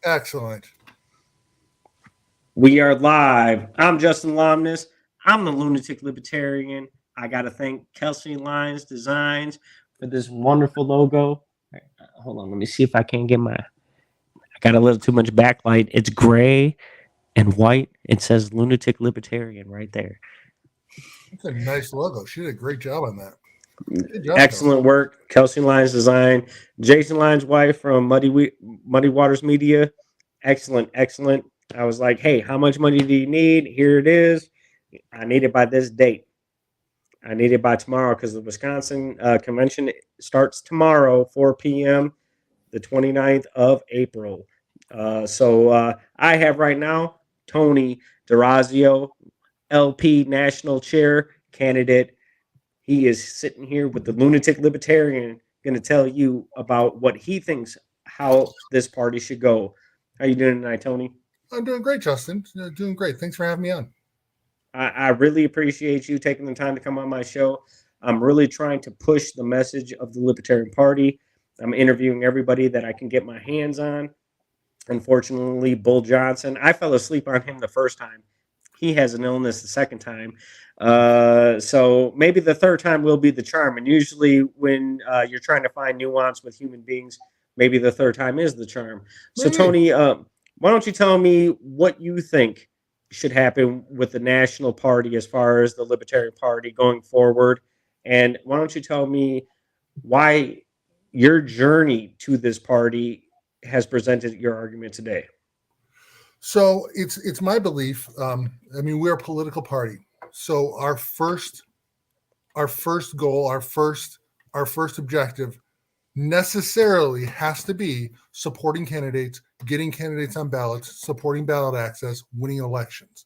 Excellent. We are live. I'm Justin Lomness. I'm the Lunatic Libertarian. I got to thank Kelsey Lyons Designs for this wonderful logo. Hold on, let me see if I can get I got a little too much backlight. It's gray and white. It says Lunatic Libertarian right there. That's a nice logo. She did a great job on that. Good job, Excellent work, Kelsey Lyons Design. Jason Lyons' wife from Muddy Waters Media. Excellent. I was like, hey, how much money do you need? Here it is. I need it by this date. I need it by tomorrow because the Wisconsin convention starts tomorrow, 4 p.m., the 29th of April. So I have right now Tony DeRazio, LP National Chair candidate. He is sitting here with the Lunatic Libertarian, going to tell you about what he thinks how this party should go. How you doing tonight, Tony? I'm doing great, Justin. Doing great. Thanks for having me on. I really appreciate you taking the time to come on my show. I'm really trying to push the message of the Libertarian Party. I'm interviewing everybody that I can get my hands on. Unfortunately, Bull Johnson, I fell asleep on him the first time. He has an illness the second time. So maybe the third time will be the charm. And usually when you're trying to find nuance with human beings, maybe the third time is the charm. So, Tony, why don't you tell me what you think should happen with the National Party as far as the Libertarian Party going forward? And why don't you tell me why your journey to this party has presented your argument today? So it's my belief. We're a political party. So our first goal, our first objective necessarily has to be supporting candidates, getting candidates on ballots, supporting ballot access, winning elections.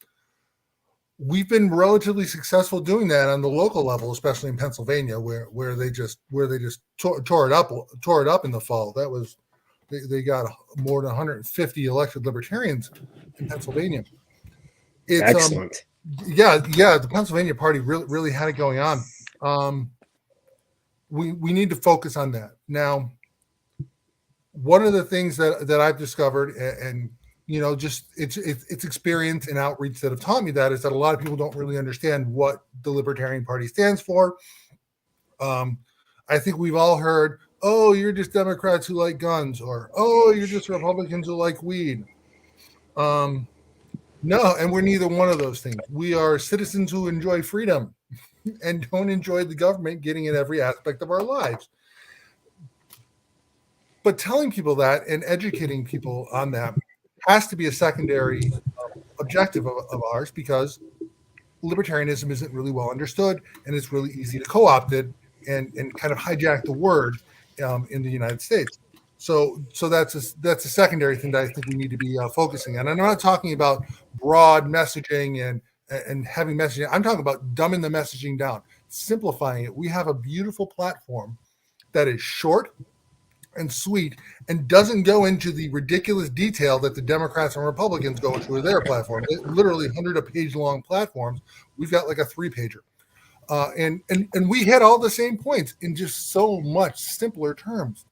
We've been relatively successful doing that on the local level, especially in Pennsylvania, where they just tore it up in the fall. That was they got more than 150 elected libertarians in Pennsylvania. It's excellent. The Pennsylvania party really had it going on. We need to focus on that. Now, one of the things that I've discovered, and just it's experience and outreach that have taught me that, is that a lot of people don't really understand what the Libertarian Party stands for. I think we've all heard, oh, you're just Democrats who like guns, or, oh, you're just Republicans who like weed. No, and we're neither one of those things. We are citizens who enjoy freedom and don't enjoy the government getting in every aspect of our lives. But telling people that and educating people on that has to be a secondary objective of ours, because libertarianism isn't really well understood, and it's really easy to co-opt it and kind of hijack the word in the United States. So that's a secondary thing that I think we need to be focusing on. And I'm not talking about broad messaging and heavy messaging. I'm talking about dumbing the messaging down, simplifying it. We have a beautiful platform that is short and sweet and doesn't go into the ridiculous detail that the Democrats and Republicans go into with their platform. It literally 100-page long platforms. We've got like a 3-pager. And we hit all the same points in just so much simpler terms.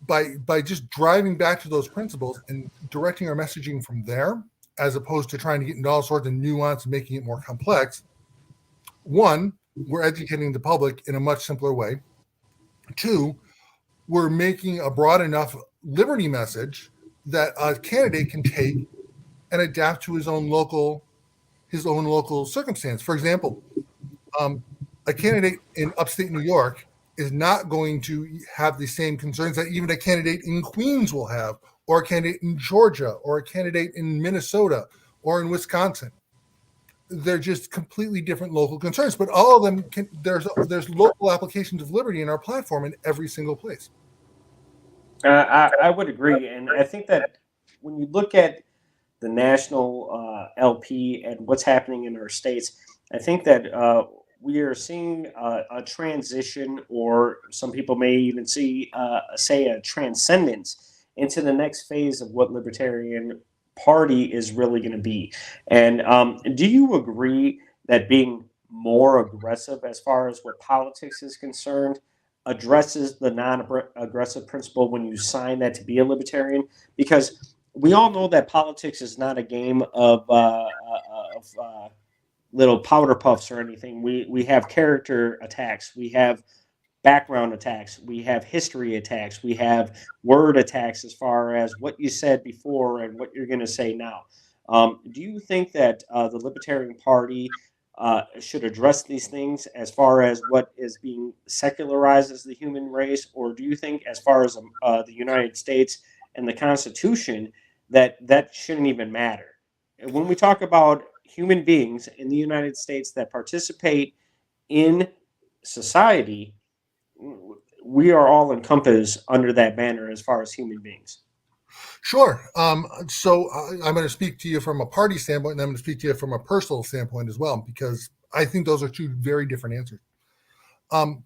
By just driving back to those principles and directing our messaging from there, as opposed to trying to get into all sorts of nuance and making it more complex. One, we're educating the public in a much simpler way. Two, we're making a broad enough liberty message that a candidate can take and adapt to his own local circumstance. For example, a candidate in upstate New York is not going to have the same concerns that even a candidate in Queens will have, or a candidate in Georgia, or a candidate in Minnesota, or in Wisconsin. They're just completely different local concerns, but all of them there's local applications of liberty in our platform in every single place. I would agree, and I think that when you look at the national LP and what's happening in our states, I think that we are seeing a transition, or some people may even say a transcendence into the next phase of what Libertarian Party is really going to be. And do you agree that being more aggressive as far as what politics is concerned addresses the non-aggressive principle when you sign that to be a libertarian? Because we all know that politics is not a game of little powder puffs or anything. We have character attacks. We have background attacks. We have history attacks. We have word attacks as far as what you said before and what you're going to say now. Do you think that the Libertarian Party should address these things as far as what is being secularized as the human race, or do you think, as far as the United States and the Constitution, that that shouldn't even matter? When we talk about human beings in the United States that participate in society, we are all encompassed under that banner as far as human beings. Sure. So I'm going to speak to you from a party standpoint, and I'm going to speak to you from a personal standpoint as well, because I think those are two very different answers. And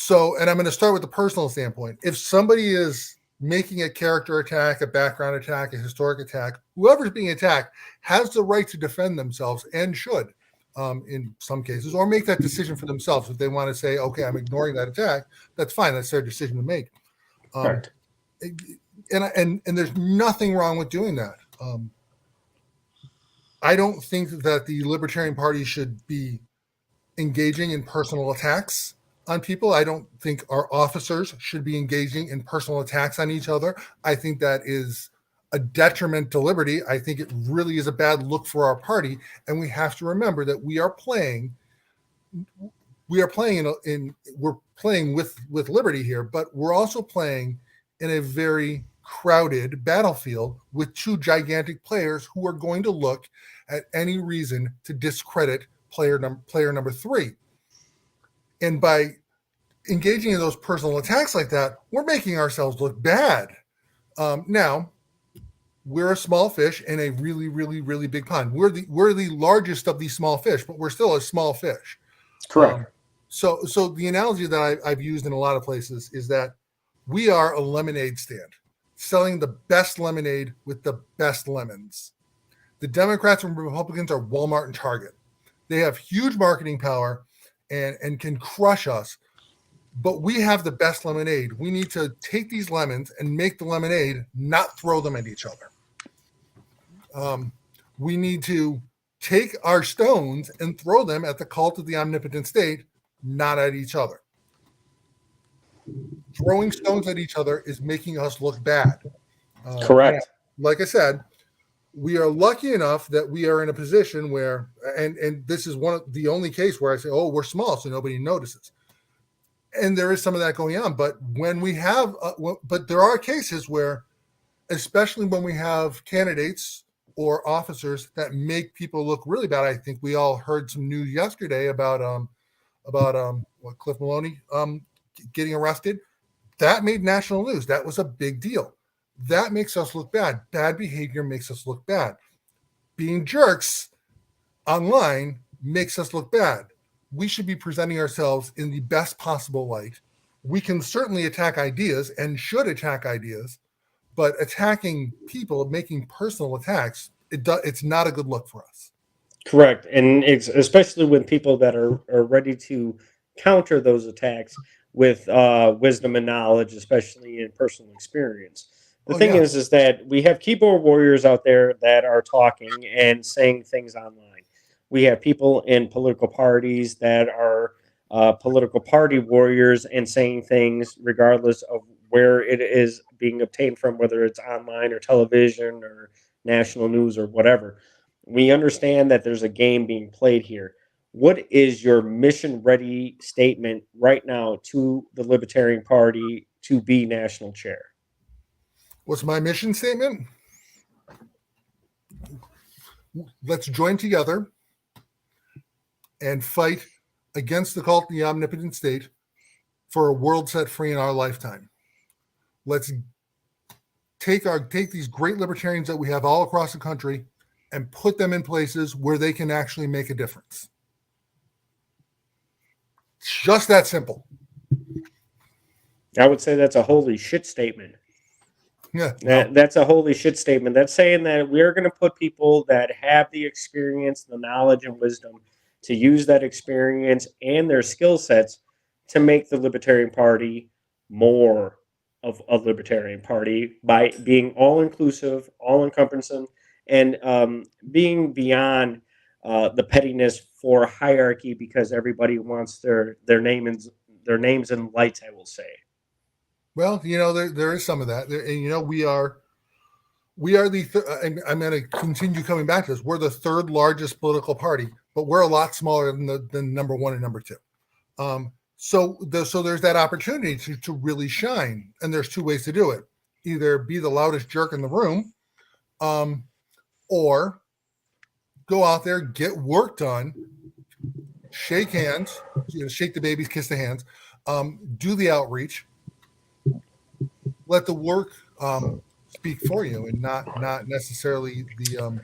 I'm going to start with the personal standpoint. If somebody is making a character attack, a background attack, a historic attack, whoever's being attacked has the right to defend themselves and should, in some cases, or make that decision for themselves. If they want to say, okay, I'm ignoring that attack, that's fine. That's their decision to make. Correct. And there's nothing wrong with doing that. I don't think that the Libertarian Party should be engaging in personal attacks on people. I don't think our officers should be engaging in personal attacks on each other. I think that is a detriment to liberty. I think it really is a bad look for our party, and we have to remember that we're playing with liberty here, but we're also playing in a very crowded battlefield with two gigantic players who are going to look at any reason to discredit player number 3. And by engaging in those personal attacks like that, we're making ourselves look bad. Now, we're a small fish in a really, really, really big pond. We're the largest of these small fish, but we're still a small fish. Correct. So the analogy that I've used in a lot of places is that we are a lemonade stand selling the best lemonade with the best lemons. The Democrats and Republicans are Walmart and Target. They have huge marketing power and can crush us, but we have the best lemonade. We need to take these lemons and make the lemonade, not throw them at each other. We need to take our stones and throw them at the cult of the omnipotent state, not at each other. Throwing stones at each other is making us look bad. Correct. Like I said, we are lucky enough that we are in a position where, and this is the only case where I say, oh, we're small, so nobody notices. And there is some of that going on. But when we have, but there are cases where, especially when we have candidates or officers that make people look really bad. I think we all heard some news yesterday about Cliff Maloney getting arrested. That made national news. That was a big deal. That makes us look bad. Bad behavior makes us look bad. Being jerks online makes us look bad. We should be presenting ourselves in the best possible light. We can certainly attack ideas and should attack ideas, but attacking people, making personal attacks, it's not a good look for us. Correct. And it's especially with people that are ready to counter those attacks with wisdom and knowledge, especially in personal experience. The thing is that we have keyboard warriors out there that are talking and saying things online. We have people in political parties that are political party warriors and saying things regardless of where it is being obtained from, whether it's online or television or national news or whatever. We understand that there's a game being played here. What is your mission ready statement right now to the Libertarian Party to be national chair? What's my mission statement? Let's join together and fight against the cult of the omnipotent state for a world set free in our lifetime. Let's take these great libertarians that we have all across the country and put them in places where they can actually make a difference. It's just that simple. I would say that's a holy shit statement. Yeah, that's a holy shit statement. That's saying that we're going to put people that have the experience, the knowledge, and wisdom to use that experience and their skill sets to make the Libertarian Party more of a Libertarian Party by being all inclusive, all encompassing, and being beyond the pettiness for hierarchy because everybody wants their names in lights. I will say. Well, there is some of that, and we are and I'm going to continue coming back to this. We're the third largest political party, but we're a lot smaller than number one and number two. So there's that opportunity to really shine, and there's two ways to do it: either be the loudest jerk in the room, or go out there, get work done, shake hands, shake the babies, kiss the hands, do the outreach, let the work speak for you, and not necessarily the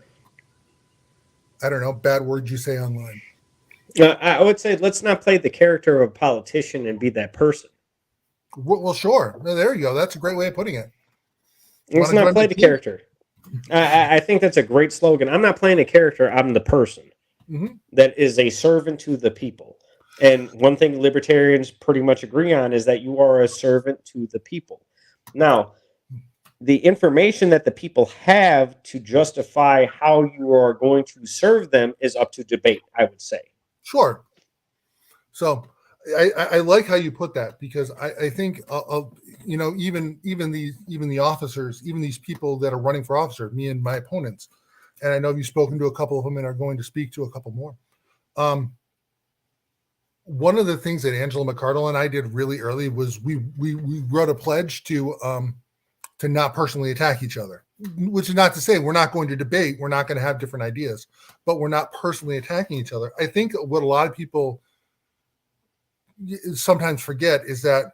I don't know, bad words you say online. I would say let's not play the character of a politician and be that person. Well, sure. No, there you go. That's a great way of putting it. Let's not play the character. I think that's a great slogan. I'm not playing a character. I'm the person that is a servant to the people. And one thing libertarians pretty much agree on is that you are a servant to the people. Now, the information that the people have to justify how you are going to serve them is up to debate, I would say. Sure. So I like how you put that, because I think even the officers, even these people that are running for officer, me and my opponents, and I know you've spoken to a couple of them and are going to speak to a couple more. One of the things that Angela McCardle and I did really early was we wrote a pledge to not personally attack each other, which is not to say we're not going to debate. We're not going to have different ideas, but we're not personally attacking each other. I think what a lot of people sometimes forget is that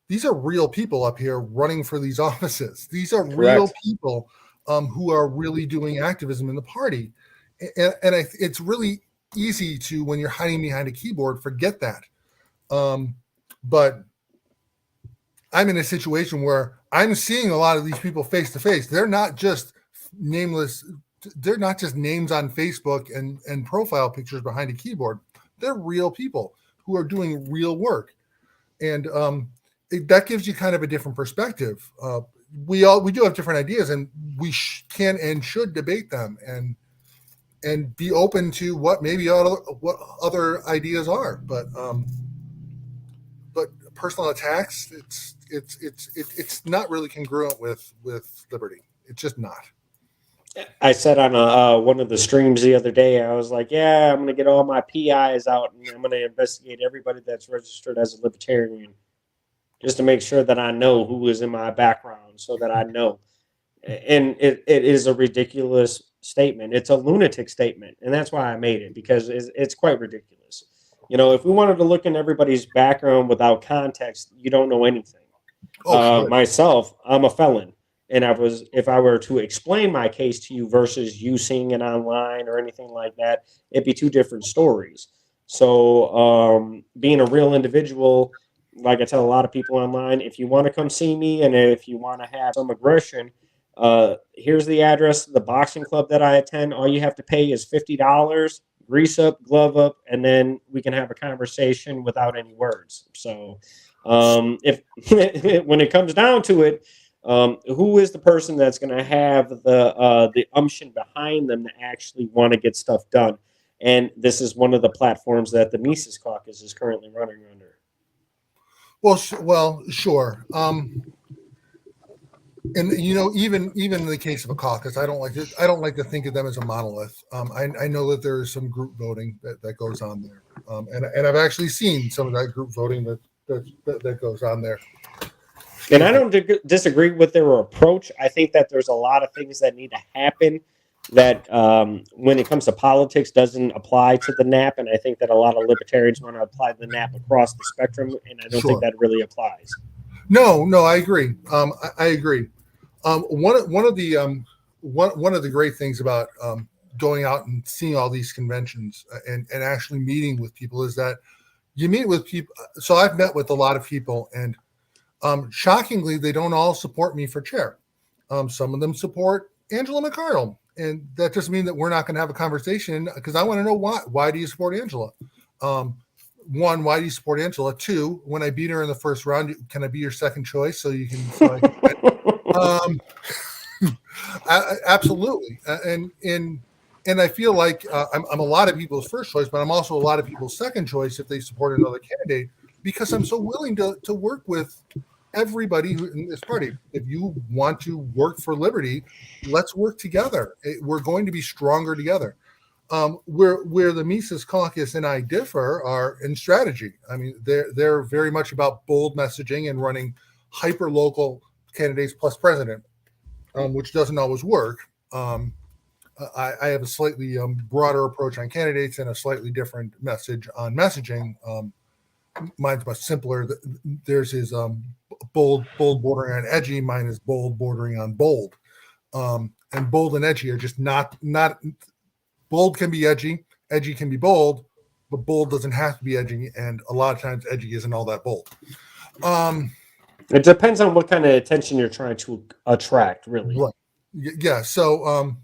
these are real people up here running for these offices. These are real people who are really doing activism in the party. And it's really easy to, when you're hiding behind a keyboard, forget that. But I'm in a situation where I'm seeing a lot of these people face to face. They're not just nameless. They're not just names on Facebook and profile pictures behind a keyboard. They're real people who are doing real work. And that gives you kind of a different perspective. We do have different ideas, and we can and should debate them and be open to what other ideas are. But personal attacks, it's not really congruent with liberty. It's just not. I said on one of the streams the other day, I was like, yeah, I'm going to get all my PIs out and I'm going to investigate everybody that's registered as a libertarian just to make sure that I know who is in my background so that I know. And it is a ridiculous statement. It's a lunatic statement. And that's why I made it, because it's quite ridiculous. If we wanted to look in everybody's background without context, you don't know anything. Sure. Myself, I'm a felon. And if I were to explain my case to you versus you seeing it online or anything like that, it'd be two different stories. So being a real individual, like I tell a lot of people online, if you want to come see me and if you want to have some aggression, here's the address of the boxing club that I attend. All you have to pay is $50, grease up, glove up, and then we can have a conversation without any words. So if when it comes down to it, who is the person that's going to have the umption behind them to actually want to get stuff done? And this is one of the platforms that the Mises Caucus is currently running under. Well, sure. And even in the case of a caucus, I don't like to think of them as a monolith. I know that there is some group voting that goes on there, and I've actually seen some of that group voting that goes on there. And I don't disagree with their approach. I think that there's a lot of things that need to happen that when it comes to politics doesn't apply to the NAP. And I think that a lot of libertarians want to apply the NAP across the spectrum. And I don't think that really applies. No, I agree. I agree. One of the great things about going out and seeing all these conventions and actually meeting with people is that you meet with people. So I've met with a lot of people, and shockingly, they don't all support me for chair. Some of them support Angela McCardle, and that doesn't mean that we're not going to have a conversation, because I want to know why. Why do you support Angela? one, why do you support Angela? Two, when I beat her in the first round, can I be your second choice so you can? So I can absolutely, and I feel like I'm a lot of people's first choice, but I'm also a lot of people's second choice if they support another candidate, because I'm so willing to work with everybody in this party. If you want to work for liberty, let's work together. We're going to be stronger together. Where the Mises Caucus and I differ are in strategy. I mean, they're very much about bold messaging and running hyper local candidates plus president, which doesn't always work. I have a slightly broader approach on candidates and a slightly different message on messaging. Mine's much simpler. There's his bold bordering on edgy. Mine is bold bordering on bold. And bold and edgy are just not. Bold can be edgy can be bold, but bold doesn't have to be edgy. And a lot of times, edgy isn't all that bold. It depends on what kind of attention you're trying to attract, really. Right. Yeah. So,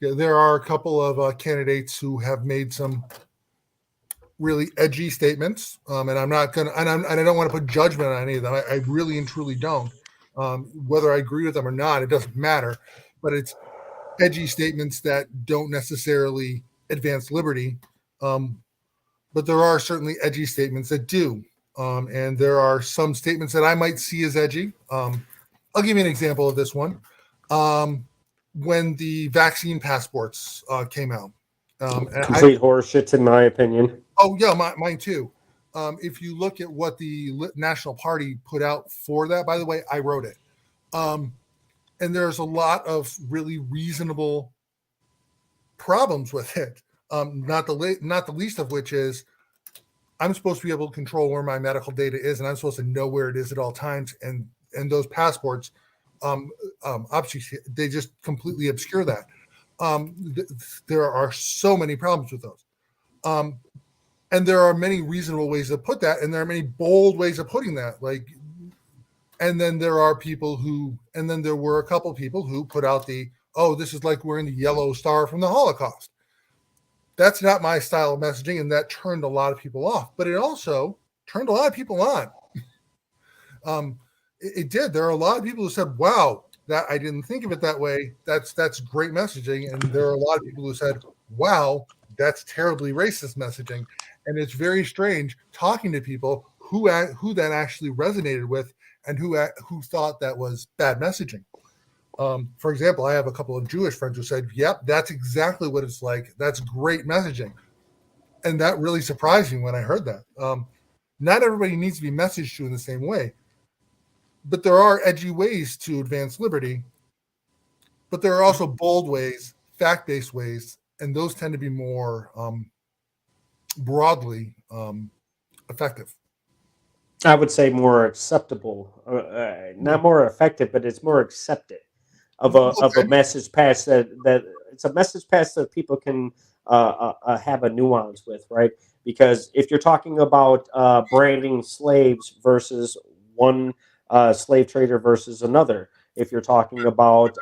there are a couple of candidates who have made some really edgy statements, and I'm not gonna, and I don't want to put judgment on any of them. I really and truly don't. Whether I agree with them or not, it doesn't matter. But it's edgy statements that don't necessarily advance liberty. But there are certainly edgy statements that do. And there are some statements that I might see as edgy. I'll give you an example of this one. When the vaccine passports came out. Complete horseshit, in my opinion. Oh, yeah, mine too. If you look at what the National Party put out for that, by the way, I wrote it. And there's a lot of really reasonable problems with it. Not the least of which is I'm supposed to be able to control where my medical data is, and I'm supposed to know where it is at all times. And those passports, obviously, they just completely obscure that. There are so many problems with those. And there are many reasonable ways to put that, and there are many bold ways of putting that. And then there were a couple people who put out this is like wearing the yellow star from the Holocaust. That's not my style of messaging, and that turned a lot of people off. But it also turned a lot of people on. It did. There are a lot of people who said, "Wow, that I didn't think of it that way. That's great messaging." And there are a lot of people who said, "Wow, that's terribly racist messaging." And it's very strange talking to people who that actually resonated with and who thought that was bad messaging. For example, I have a couple of Jewish friends who said, "Yep, that's exactly what it's like. That's great messaging." And that really surprised me when I heard that. Not everybody needs to be messaged to in the same way, but there are edgy ways to advance liberty. But there are also bold ways, fact-based ways, and those tend to be more broadly effective. I would say more acceptable, not more effective, but it's more accepted of a message pass that it's a message pass that people can have a nuance with, right? Because if you're talking about branding slaves versus one slave trader versus another, if you're talking about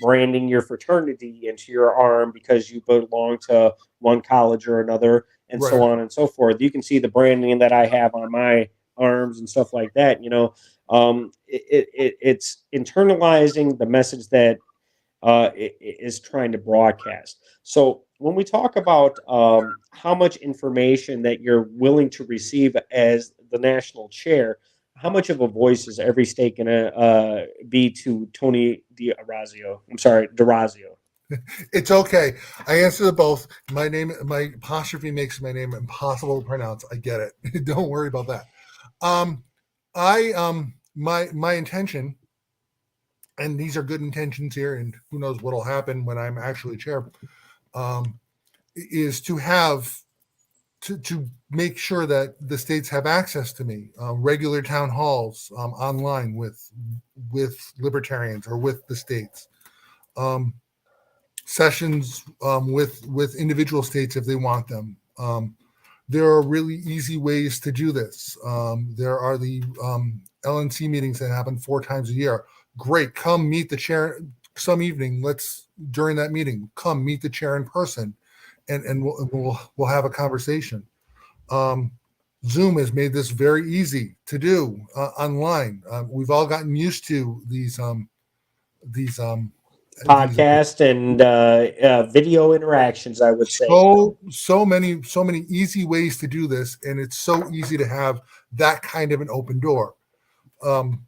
branding your fraternity into your arm because you belong to one college or another, and Right. so on and so forth, you can see the branding that I have on my arms and stuff like that. It's internalizing the message that it is trying to broadcast. So when we talk about how much information that you're willing to receive as the national chair, how much of a voice is every state going to be to Tony DiRazio? I'm sorry, DiRazio. It's okay. I answer to both. My apostrophe makes my name impossible to pronounce. I get it. Don't worry about that. My intention, and these are good intentions here, and who knows what'll happen when I'm actually chair, is to have to make sure that the states have access to me, regular town halls online with libertarians or with the states, sessions with individual states if they want them. There are really easy ways to do this. There are the LNC meetings that happen 4 times a year. Great, come meet the chair some evening. During that meeting, come meet the chair in person, and we'll have a conversation. Zoom has made this very easy to do online. We've all gotten used to these these Podcast and video interactions, I would say. so many easy ways to do this, and it's so easy to have that kind of an open door. Um,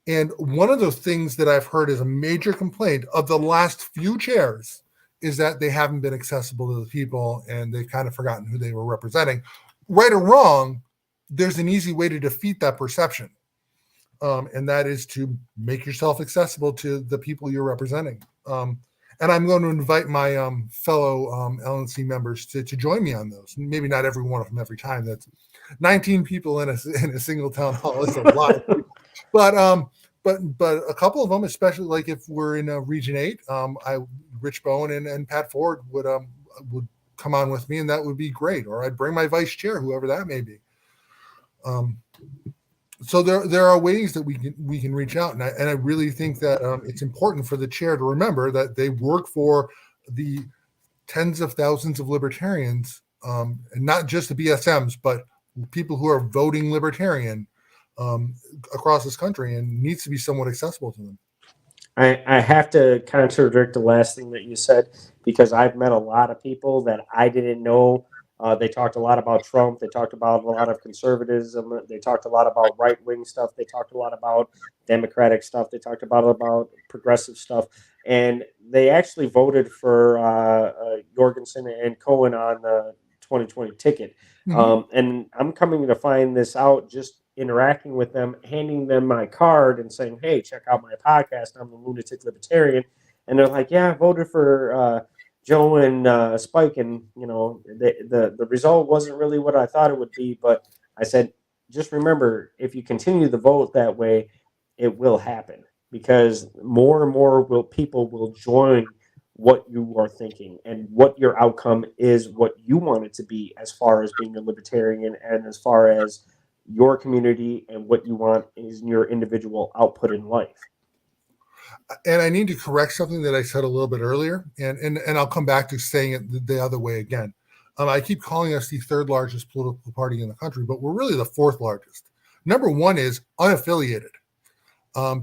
and one of the things that I've heard is a major complaint of the last few chairs is that they haven't been accessible to the people, and they've kind of forgotten who they were representing. Right or wrong, there's an easy way to defeat that perception, and that is to make yourself accessible to the people you're representing. And I'm going to invite my fellow LNC members to join me on those. Maybe not every one of them every time. That's 19 people in a single town hall. It's a lot of people. But a couple of them, especially like if we're in Region 8, Rich Bowen and Pat Ford would come on with me, and that would be great. Or I'd bring my vice chair, whoever that may be. So there are ways that we can reach out, and I really think that it's important for the chair to remember that they work for the tens of thousands of libertarians, and not just the BSMs, but people who are voting libertarian across this country, and needs to be somewhat accessible to them. I have to contradict the last thing that you said, because I've met a lot of people that I didn't know. They talked a lot about Trump. They talked about a lot of conservatism. They talked a lot about right wing stuff. They talked a lot about Democratic stuff. They talked about progressive stuff. And they actually voted for Jorgensen and Cohen on the 2020 ticket. And I'm coming to find this out just interacting with them, handing them my card and saying, "Hey, check out my podcast. I'm the Lunatic Libertarian." And they're like, "Yeah, I voted for Joe and Spike, and the result wasn't really what I thought it would be." But I said, just remember, if you continue to vote that way, it will happen, because more and more people will join what you are thinking, and what your outcome is, what you want it to be, as far as being a libertarian, and as far as your community and what you want is your individual output in life. And I need to correct something that I said a little bit earlier, and I'll come back to saying it the other way again. I keep calling us the third largest political party in the country, but we're really the fourth largest. Number one is unaffiliated.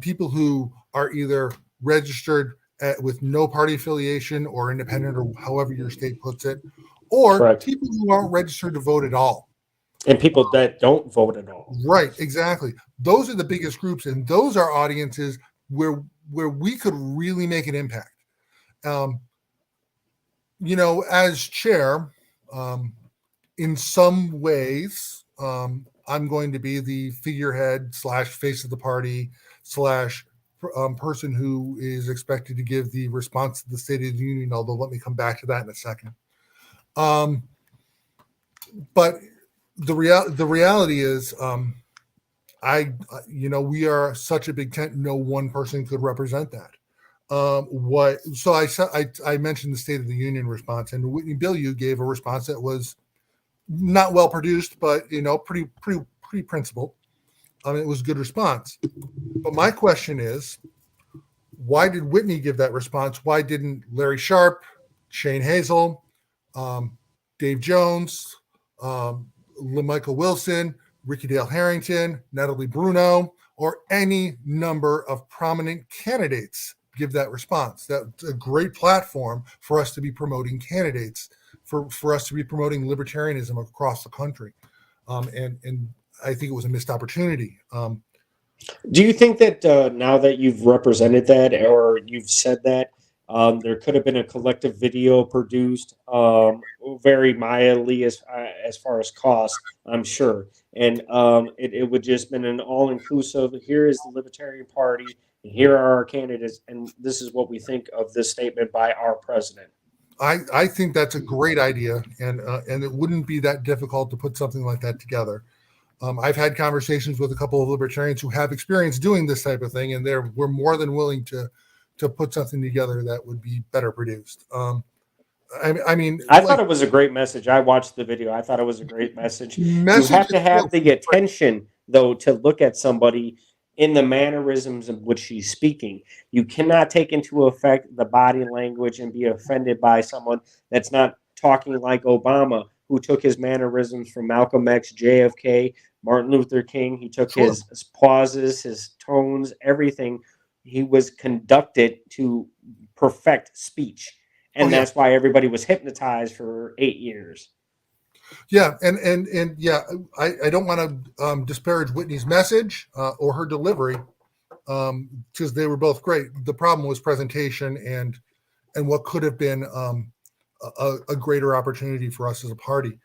People who are either registered with no party affiliation or independent, or however your state puts it, or Correct. people who aren't registered to vote at all. And people that don't vote at all. Right, exactly. Those are the biggest groups, and those are audiences where we could really make an impact. As chair, in some ways, I'm going to be the figurehead / face of the party / person who is expected to give the response to the State of the Union, although let me come back to that in a second. But the reality is, we are such a big tent, no one person could represent that. So I mentioned the State of the Union response, and Whitney Bilyeu gave a response that was not well produced, but pretty principled. It was a good response. But my question is, why did Whitney give that response? Why didn't Larry Sharp, Shane Hazel, Dave Jones, Michael Wilson, Ricky Dale Harrington, Natalie Bruno, or any number of prominent candidates give that response? That's a great platform for us to be promoting candidates, for us to be promoting libertarianism across the country. And I think it was a missed opportunity. Do you think that now that you've represented that, or you've said that, there could have been a collective video produced, very mildly as far as cost, I'm sure, and it would just been an all-inclusive, here is the Libertarian Party, and here are our candidates, and this is what we think of this statement by our president? I think that's a great idea, and it wouldn't be that difficult to put something like that together. I've had conversations with a couple of libertarians who have experience doing this type of thing, and we're more than willing to put something together that would be better produced. I thought it was a great message. I watched the video. I thought it was a great message. You message have to have the attention, though, to look at somebody in the mannerisms of which she's speaking. You cannot take into effect the body language and be offended by someone that's not talking like Obama, who took his mannerisms from Malcolm X, JFK, Martin Luther King. He took his pauses, his tones, everything. He was conducted to perfect speech. And that's why everybody was hypnotized for 8 years. Yeah, and yeah, I don't want to disparage Whitney's message or her delivery, because they were both great. The problem was presentation and what could have been a greater opportunity for us as a party,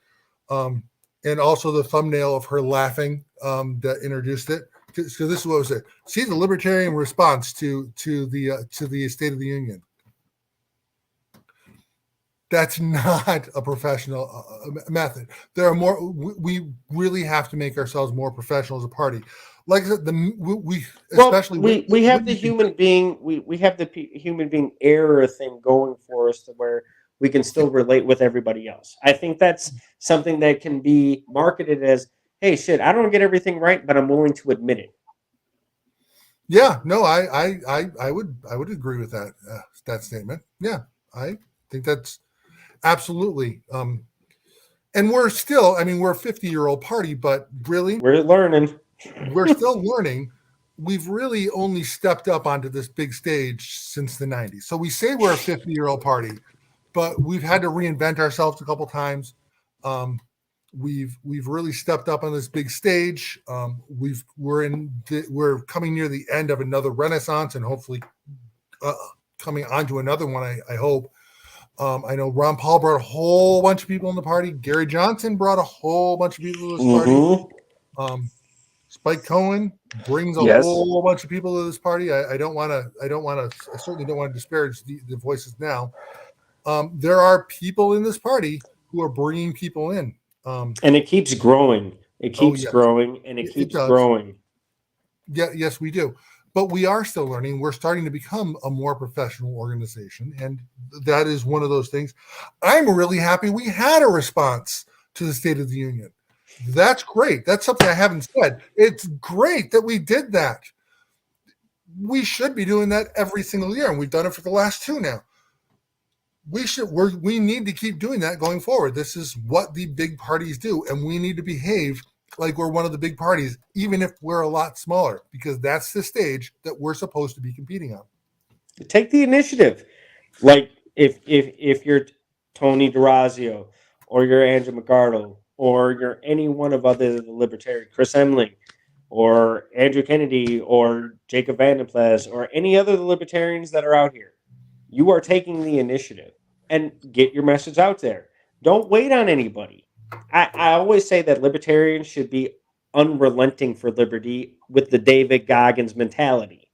and also the thumbnail of her laughing that introduced it. So this is what was it. See the libertarian response to the State of the Union. That's not a professional method. There are more. We really have to make ourselves more professional as a party. Like I said, we have the human being we have the human being error thing going for us to where we can still relate with everybody else. I think that's something that can be marketed as, hey, shit, I don't get everything right, but I'm willing to admit it. Yeah, no, I would agree with that statement. Yeah, I think that's absolutely. And we're still, we're a 50-year-old party, but really, we're learning. We're still learning. We've really only stepped up onto this big stage since the 90s. So we say we're a 50-year-old party, but we've had to reinvent ourselves a couple times. We've really stepped up on this big stage. We're coming near the end of another renaissance, and hopefully coming on to another one. I hope. I know Ron Paul brought a whole bunch of people in the party. Gary Johnson brought a whole bunch of people to this party. Spike Cohen brings a whole bunch of people to this party. I certainly don't want to disparage the voices now. There are people in this party who are bringing people in. And it keeps growing. It keeps growing, and it keeps growing. Yeah, yes, we do. But we are still learning. We're starting to become a more professional organization, and that is one of those things. I'm really happy we had a response to the State of the Union. That's great. That's something I haven't said. It's great that we did that. We should be doing that every single year, and we've done it for the last 2 now. We need to keep doing that going forward. This is what the big parties do, and we need to behave like we're one of the big parties, even if we're a lot smaller, because that's the stage that we're supposed to be competing on. Take the initiative. Like if you're Tony DeRazio, or you're Andrew McArdle, or you're any one of other libertarian, Chris Emling, or Andrew Kennedy, or Jacob Vandenplas, or any other libertarians that are out here, you are taking the initiative and get your message out there. Don't wait on anybody. I always say that libertarians should be unrelenting for liberty with the David Goggins mentality.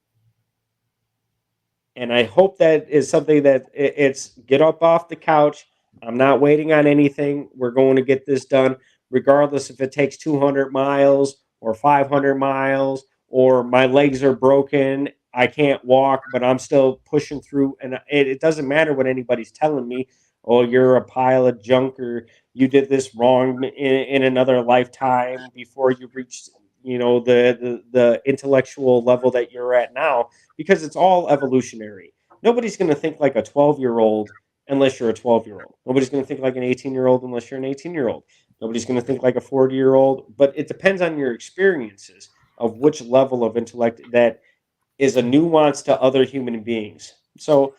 And I hope that is something that it's get up off the couch. I'm not waiting on anything. We're going to get this done, regardless if it takes 200 miles or 500 miles, or my legs are broken, I can't walk, but I'm still pushing through. And it doesn't matter what anybody's telling me. Oh, you're a pile of junk, or you did this wrong in another lifetime before you reached, the intellectual level that you're at now, because it's all evolutionary. Nobody's going to think like a 12-year-old unless you're a 12-year-old. Nobody's going to think like an 18-year-old unless you're an 18-year-old. Nobody's going to think like a 40-year-old, but it depends on your experiences of which level of intellect that is a nuance to other human beings. So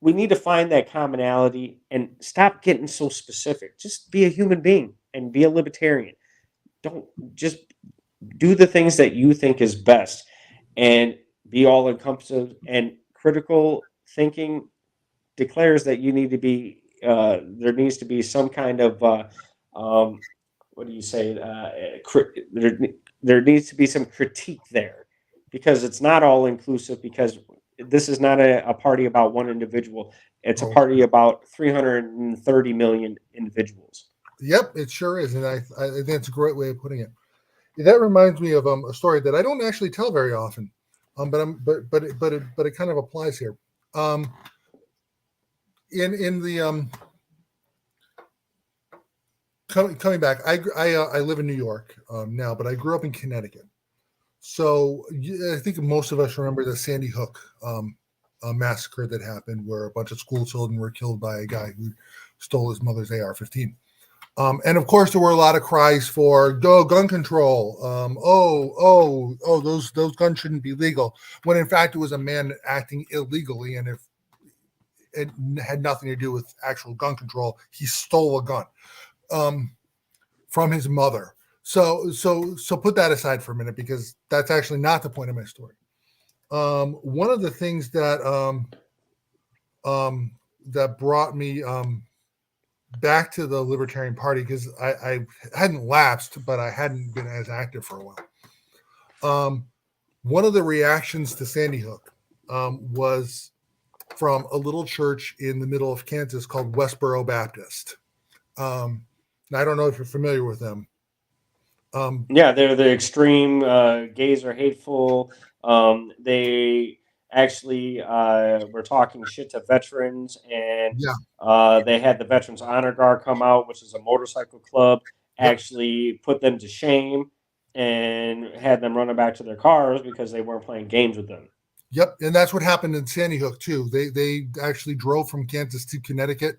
we need to find that commonality and stop getting so specific. Just be a human being and be a libertarian. Don't just do the things that you think is best, and be all encompassing. And critical thinking declares that you need to be there needs to be some kind of what do you say there needs to be some critique there, because it's not all inclusive, because this is not a party about one individual. It's a party about 330 million individuals. Yep, it sure is, and I think that's a great way of putting it. That reminds me of a story that I don't actually tell very often, but it kind of applies here. In the coming back, I live in New York now, but I grew up in Connecticut. So I think most of us remember the Sandy Hook massacre that happened, where a bunch of school children were killed by a guy who stole his mother's AR-15. And of course, there were a lot of cries for go gun control. Those guns shouldn't be legal. When in fact, it was a man acting illegally, and if it had nothing to do with actual gun control, he stole a gun from his mother. So put that aside for a minute, because that's actually not the point of my story. One of the things that that brought me back to the Libertarian Party, because I hadn't lapsed, but I hadn't been as active for a while. One of the reactions to Sandy Hook was from a little church in the middle of Kansas called Westboro Baptist. I don't know if you're familiar with them. Yeah, they're the extreme gays are hateful. They actually were talking shit to veterans, and Yeah. they had the Veterans Honor Guard come out, which is a motorcycle club, Yep. actually put them to shame and had them running back to their cars because they weren't playing games with them. Yep, and that's what happened in Sandy Hook too. They actually drove from Kansas to Connecticut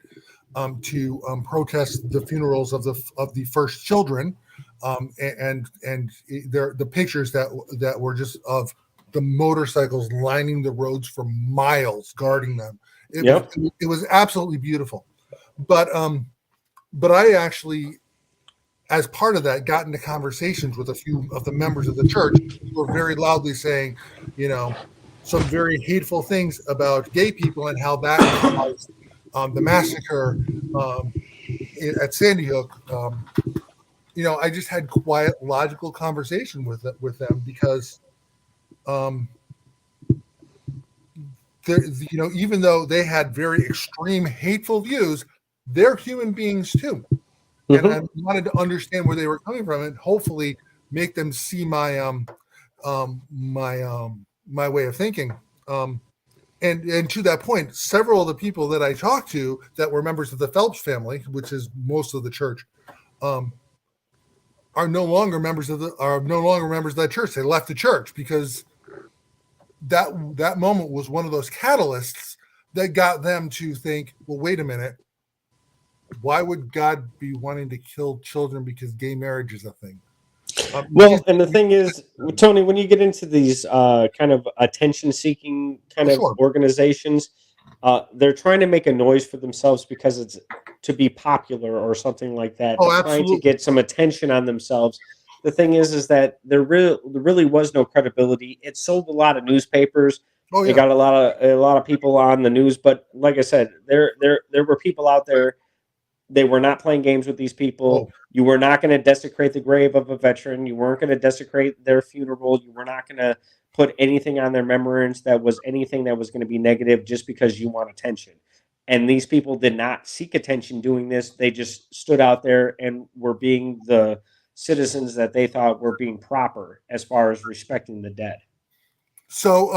to protest the funerals of the first children, and the pictures that were just of the motorcycles lining the roads for miles, guarding them. It was absolutely beautiful. But I actually, as part of that, got into conversations with a few of the members of the church who were very loudly saying, some very hateful things about gay people and how that caused the massacre at Sandy Hook. I just had quiet, logical conversation with them, because even though they had very extreme, hateful views, they're human beings too. And I wanted to understand where they were coming from, and hopefully make them see my my way of thinking. And to that point, several of the people that I talked to that were members of the Phelps family, which is most of the church, are no longer members of that church. They left the church because that moment was one of those catalysts that got them to think, well, wait a minute. Why would God be wanting to kill children because gay marriage is a thing? Well, and the thing is, Tony, when you get into these kind of attention-seeking kind of organizations, they're trying to make a noise for themselves because it's to be popular or something like that. They're trying to get some attention on themselves. The thing is that there really was no credibility. It sold a lot of newspapers. They got a lot of people on the news, but like I said, there were people out there. They were not playing games with these people. You were not going to desecrate the grave of a veteran. You weren't going to desecrate their funeral. You were not going to put anything on their remembrance that was anything that was going to be negative just because you want attention. And these people did not seek attention doing this. They just stood out there and were being the citizens that they thought were being proper as far as respecting the dead. So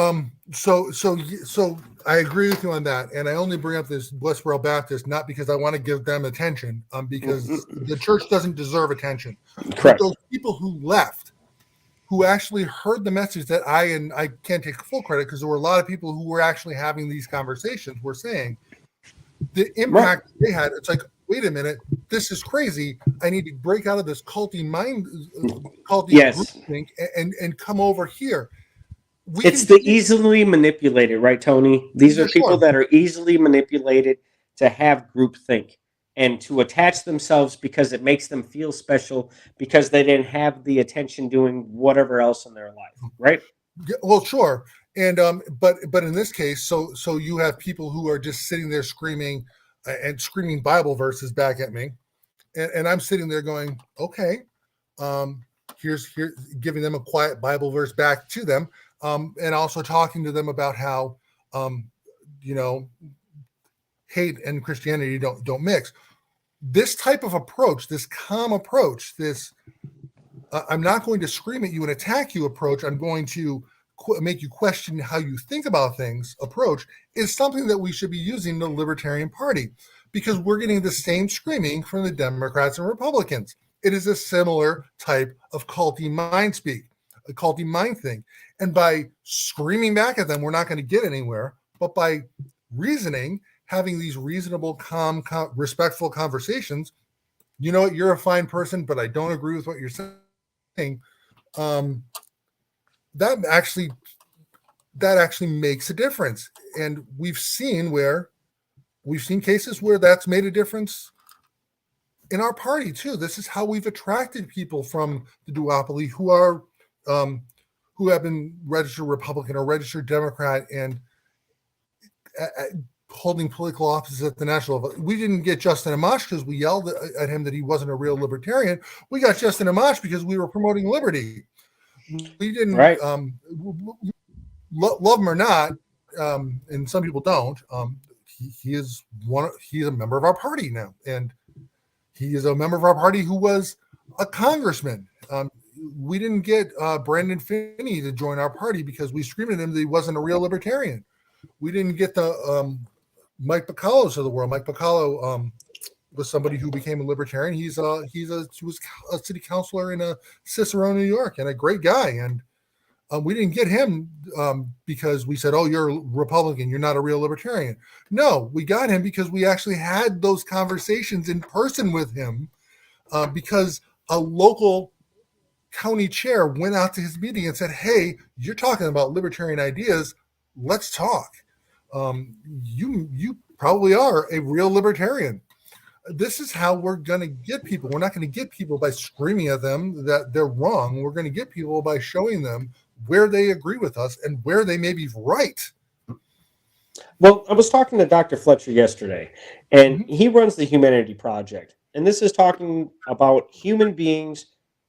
I agree with you on that, and I only bring up this Westboro Baptist not because I want to give them attention, because the church doesn't deserve attention. Correct. But those people who left, who actually heard the message that I can't take full credit because there were a lot of people who were actually having these conversations, were saying the impact they had. It's like, wait a minute, this is crazy. I need to break out of this culty group think and come over here. It's the easily manipulated, right, Tony? These are people that are easily manipulated to have groupthink and to attach themselves because it makes them feel special because they didn't have the attention doing whatever else in their life, right? Well, sure. And but in this case, so you have people who are just sitting there screaming Bible verses back at me, and I'm sitting there going, okay, here's giving them a quiet Bible verse back to them. And also talking to them about how, hate and Christianity don't mix. This type of approach, this calm approach, this I'm not going to scream at you and attack you approach. I'm going to make you question how you think about things approach is something that we should be using in the Libertarian Party, because we're getting the same screaming from the Democrats and Republicans. It is a similar type of culty mind speak, a culty mind thing. And by screaming back at them, we're not going to get anywhere. But by reasoning, having these reasonable, calm, respectful conversations, you know what, you're a fine person, but I don't agree with what you're saying. That actually makes a difference. And we've seen cases where that's made a difference in our party too. This is how we've attracted people from the duopoly who have been registered Republican or registered Democrat and holding political offices at the national level. We didn't get Justin Amash because we yelled at him that he wasn't a real libertarian. We got Justin Amash because we were promoting liberty. We didn't Right. Love him or not, and some people don't. He's a member of our party now, and he is a member of our party who was a congressman. We didn't get Brandon Finney to join our party because we screamed at him that he wasn't a real libertarian. We didn't get the Mike Bacallos of the world. Mike Bacallo was somebody who became a libertarian. He was a city councilor in Cicero, New York, and a great guy. And we didn't get him because we said, "Oh, you're a Republican. You're not a real libertarian." No, we got him because we actually had those conversations in person with him because a local county chair went out to his meeting and said, "Hey, you're talking about libertarian ideas. Let's talk. You probably are a real libertarian." This is how we're going to get people. We're not going to get people by screaming at them that they're wrong. We're going to get people by showing them where they agree with us and where they may be right. Well, I was talking to Dr. Fletcher yesterday, and he runs the Humanity Project. And this is talking about human beings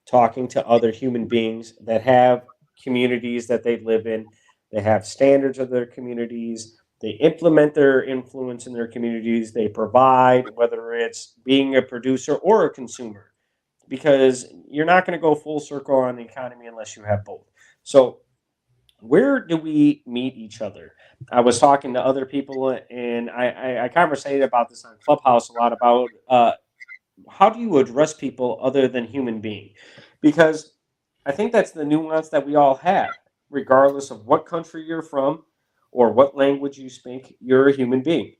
talking to other human beings that have communities that they live in. They have standards of their communities. They implement their influence in their communities. They provide, whether it's being a producer or a consumer, because you're not going to go full circle on the economy unless you have both. So, where do we meet each other? I was talking to other people, and I conversated about this on Clubhouse a lot about how do you address people other than human being? Because I think that's the nuance that we all have, regardless of what country you're from or what language you speak. You're a human being.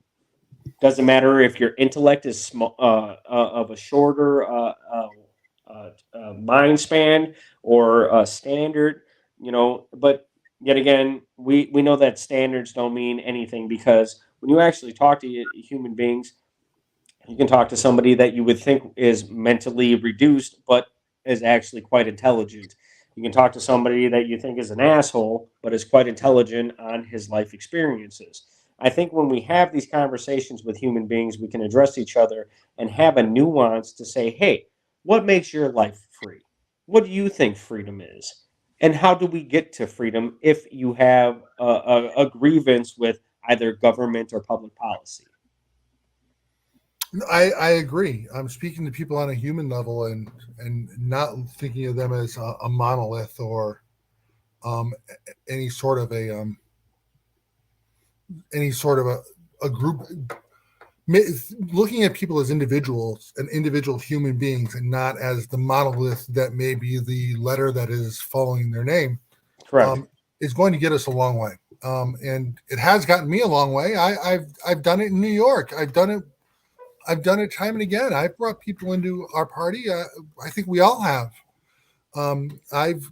Doesn't matter if your intellect is small, of a shorter mind span or standard, But yet again, we know that standards don't mean anything, because when you actually talk to human beings, you can talk to somebody that you would think is mentally reduced, but is actually quite intelligent. You can talk to somebody that you think is an asshole, but is quite intelligent on his life experiences. I think when we have these conversations with human beings, we can address each other and have a nuance to say, hey, what makes your life free? What do you think freedom is? And how do we get to freedom if you have a grievance with either government or public policy? I agree. I'm speaking to people on a human level and not thinking of them as a monolith or any sort of a group. Looking at people as individuals and individual human beings, and not as the monolith that may be the letter that is following their name, is going to get us a long way. And it has gotten me a long way. I've done it in New York. I've done it time and again. I've brought people into our party. I think we all have. I've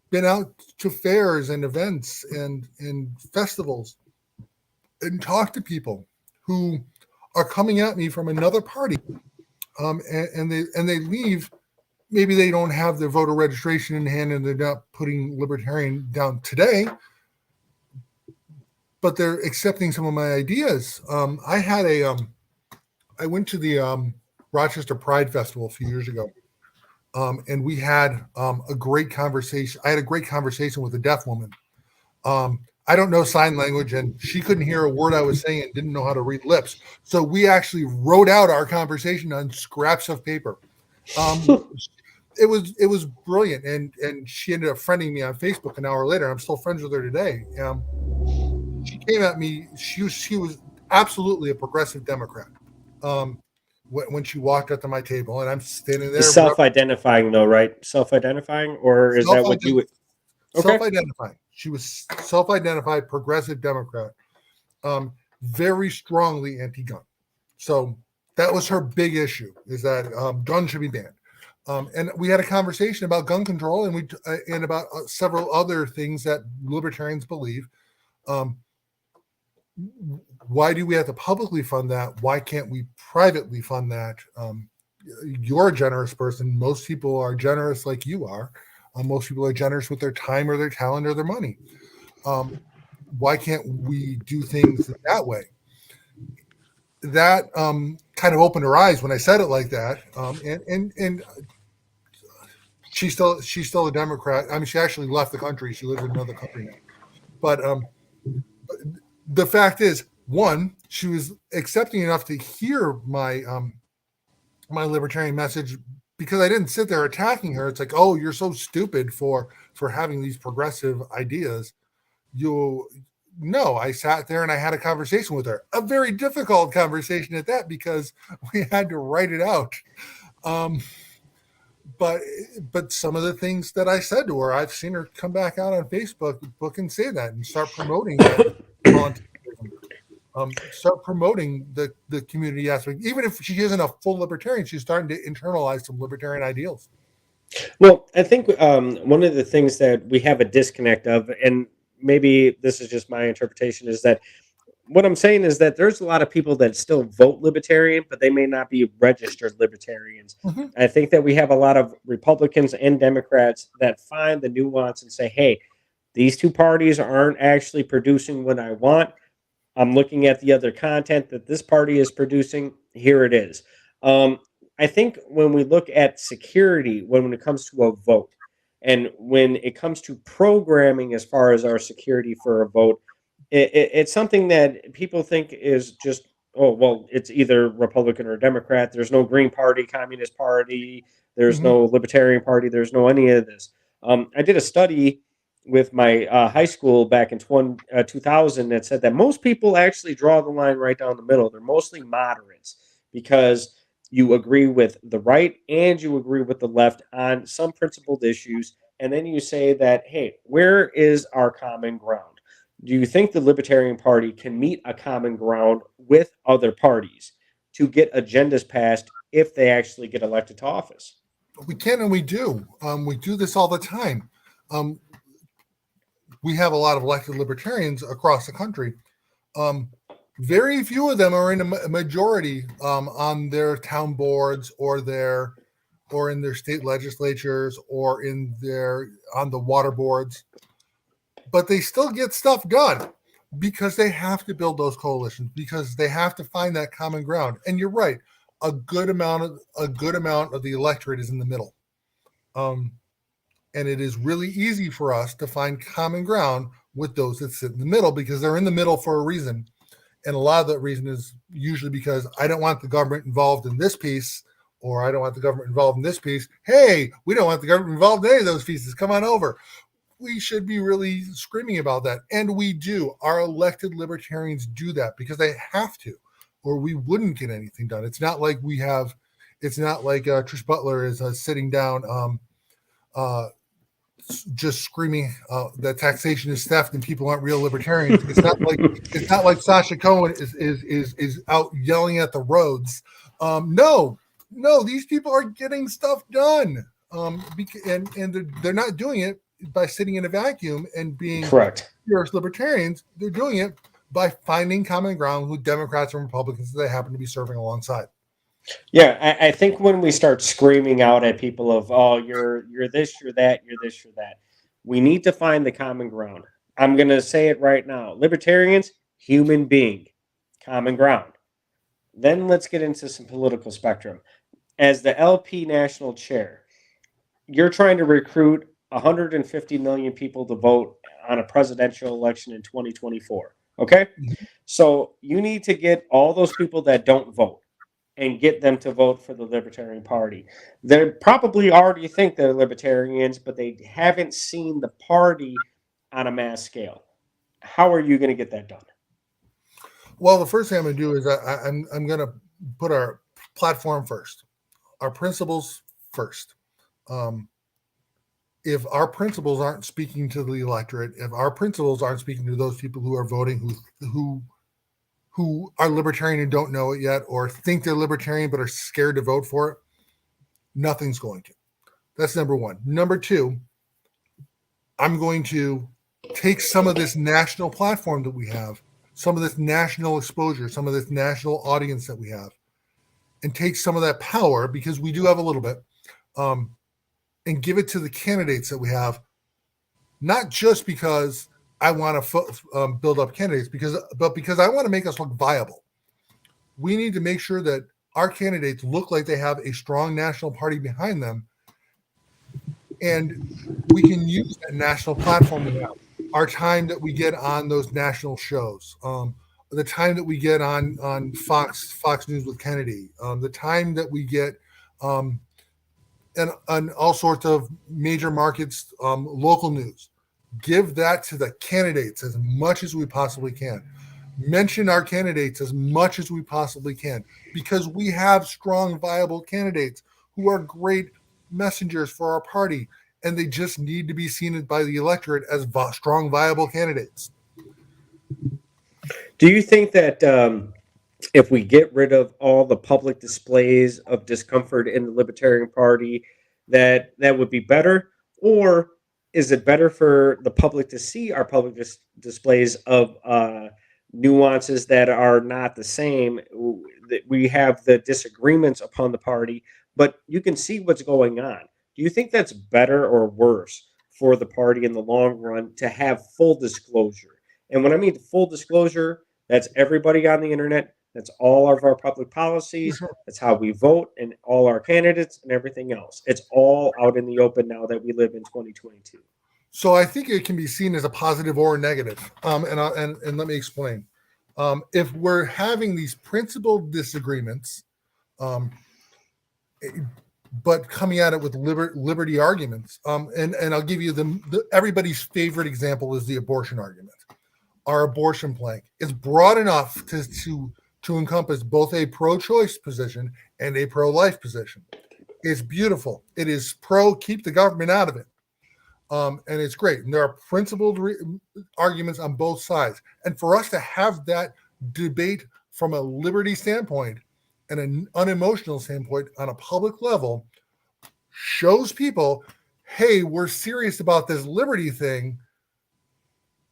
been out to fairs and events and festivals and talked to people who are coming at me from another party, and they leave. Maybe they don't have their voter registration in hand and they're not putting libertarian down today, but they're accepting some of my ideas. I went to the Rochester Pride Festival a few years ago, and we had a great conversation. I had a great conversation with a deaf woman. I don't know sign language, and she couldn't hear a word I was saying and didn't know how to read lips. So we actually wrote out our conversation on scraps of paper. It was brilliant, and she ended up friending me on Facebook an hour later. I'm still friends with her today. She came at me. She was absolutely a progressive Democrat. When she walked up to my table, and I'm standing there. Self-identifying, though, right? Self-identifying, or is that what you would? Okay. Self-identifying. She was self-identified progressive Democrat, very strongly anti-gun. So That was her big issue, is that guns should be banned. And we had a conversation about gun control, and about several other things that libertarians believe. Why do we have to publicly fund that? Why can't we privately fund that? You're a generous person. Most people are generous like you are. Most people are generous with their time or their talent or their money. Why can't we do things that way? That kind of opened her eyes when I said it like that. And she's still a Democrat. I mean, she actually left the country. She lives in another country now. But the fact is, one, she was accepting enough to hear my my libertarian message, because I didn't sit there attacking her. It's like, oh, you're so stupid for having these progressive ideas. No, I sat there and I had a conversation with her, a very difficult conversation at that, because we had to write it out. But some of the things that I said to her, I've seen her come back out on Facebook and say that and start promoting that volunteerism. Start promoting the community aspect. Even if she isn't a full libertarian, she's starting to internalize some libertarian ideals. Well, I think one of the things that we have a disconnect of, and maybe this is just my interpretation, is that what I'm saying is that there's a lot of people that still vote libertarian, but they may not be registered libertarians. Mm-hmm. I think that we have a lot of Republicans and Democrats that find the nuance and say, hey, these two parties aren't actually producing what I want. I'm looking at the other content that this party is producing. Here it is. I think when we look at security, when it comes to a vote, and when it comes to programming as far as our security for a vote, it's something that people think is just, oh, well, it's either Republican or Democrat. There's no Green Party, Communist Party. There's no Libertarian Party. There's no any of this. I did a study with my high school back in 2000 that said that most people actually draw the line right down the middle. They're mostly moderates, because you agree with the right and you agree with the left on some principled issues. And then you say that, hey, where is our common ground? Do you think the Libertarian Party can meet a common ground with other parties to get agendas passed if they actually get elected to office? We can, and we do. We do this all the time. We have a lot of elected libertarians across the country. Very few of them are in a majority on their town boards or in their state legislatures or on the water boards. But they still get stuff done because they have to build those coalitions, because they have to find that common ground. And you're right, a good amount of the electorate is in the middle. And it is really easy for us to find common ground with those that sit in the middle, because they're in the middle for a reason. And a lot of that reason is usually because I don't want the government involved in this piece, or I don't want the government involved in this piece. Hey, we don't want the government involved in any of those pieces. Come on over. We should be really screaming about that. And we do. Our elected libertarians do that because they have to, or we wouldn't get anything done. It's not like Trish Butler is sitting down just screaming that taxation is theft and people aren't real libertarians. It's not like Sasha Cohen is out yelling at the roads. No, these people are getting stuff done. And they're not doing it by sitting in a vacuum and being correct fierce libertarians. They're doing it by finding common ground with Democrats and Republicans that they happen to be serving alongside. Yeah, I think when we start screaming out at people of, oh, you're this, you're that, you're this, you're that, we need to find the common ground. I'm going to say it right now. Libertarians, human being, common ground. Then let's get into some political spectrum. As the LP national chair, you're trying to recruit 150 million people to vote on a presidential election in 2024. Okay? So you need to get all those people that don't vote and get them to vote for the Libertarian Party. They probably already think they're libertarians, but they haven't seen the party on a mass scale. How are you going to get that done? Well, the first thing I'm going to do is I'm going to put our platform first, our principles first. If our principles aren't speaking to the electorate, if our principles aren't speaking to those people who are voting, who who are libertarian and don't know it yet, or think they're libertarian but are scared to vote for it, nothing's going to. That's number one. Number two, I'm going to take some of this national platform that we have, some of this national exposure, some of this national audience that we have, and take some of that power, because we do have a little bit, and give it to the candidates that we have, not just because I want to build up candidates, but because I want to make us look viable. We need to make sure that our candidates look like they have a strong national party behind them, and we can use that national platform we have. Our time that we get on those national shows, the time that we get on Fox News with Kennedy, the time that we get and all sorts of major markets, local news. Give that to the candidates as much as we possibly can. Mention our candidates as much as we possibly can, because we have strong, viable candidates who are great messengers for our party, and they just need to be seen by the electorate as strong, viable candidates. Do you think that if we get rid of all the public displays of discomfort in the Libertarian Party, that would be better? Or is it better for the public to see our public displays of nuances that are not the same? That we have the disagreements upon the party, but you can see what's going on. Do you think that's better or worse for the party in the long run to have full disclosure? And when I mean full disclosure, that's everybody on the internet. That's all of our public policies. That's how we vote and all our candidates and everything else. It's all out in the open now that we live in 2022. So I think it can be seen as a positive or a negative. And let me explain. If we're having these principled disagreements, but coming at it with liberty arguments, and I'll give you everybody's favorite example is the abortion argument. Our abortion plank is broad enough to encompass both a pro-choice position and a pro-life position. It's beautiful. It is keep the government out of it. And it's great. And there are principled arguments on both sides. And for us to have that debate from a liberty standpoint and an unemotional standpoint on a public level shows people, hey, we're serious about this liberty thing.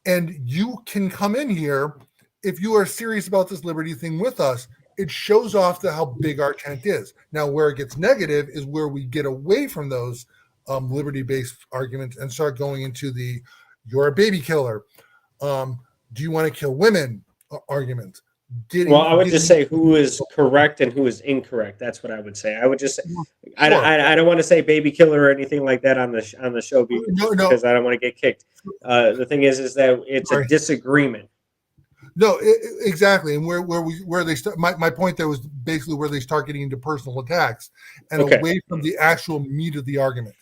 And you can come in here if you are serious about this liberty thing with us. It shows off how big our tent is. Now, where it gets negative is where we get away from those liberty-based arguments and start going into you're a baby killer. Do you want to kill women arguments? I would just say who is correct and who is incorrect. That's what I would say. I would just say, sure. I don't want to say baby killer or anything like that on the show because I don't want to get kicked. The thing is that it's a disagreement. No, exactly. And where they start, my point there was basically where they start getting into personal attacks and away from the actual meat of the argument.